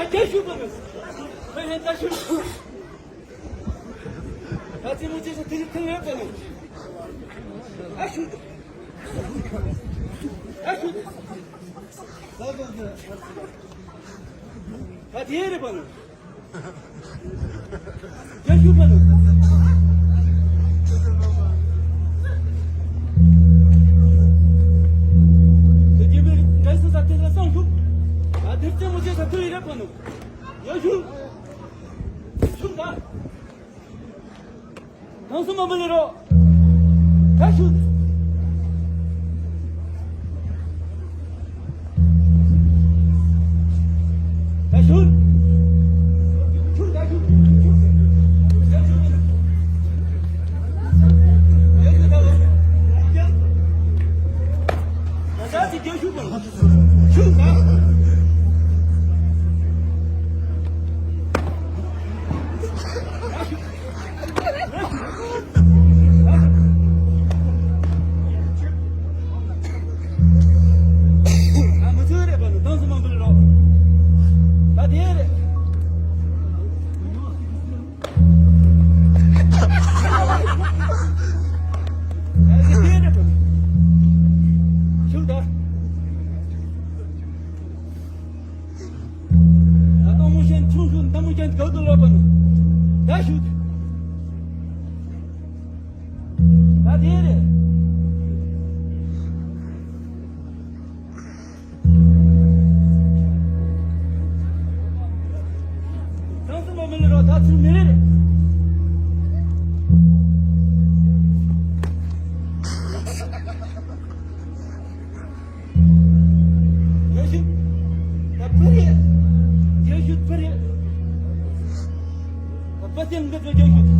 gel şu bana. Ben hep taşım. Hadi mucize tırtın yap bana. Ha şu. Ha şu. Hadi yere bana. Gel şu bana. कैसे सकते हैं ऐसा हूँ आधे से मुझे सत्तू ही ना पनो ये शू शू का कौन सा मोबाइल रो है शू है शू शू का शू Hadi gel şu bana. Şu da. Amatör yapalım. Tam zaman böyle rahat. Hadi yere. Hadi yere yapalım. Şurada. Adamın çocuğun damıcan gördüler bana. Da şut. Hadi yere. Nasıl mamaları o tatlım nereye? Yaşıt. Kapırı. Yaşıt pırı. Kapatın götür yaşıt.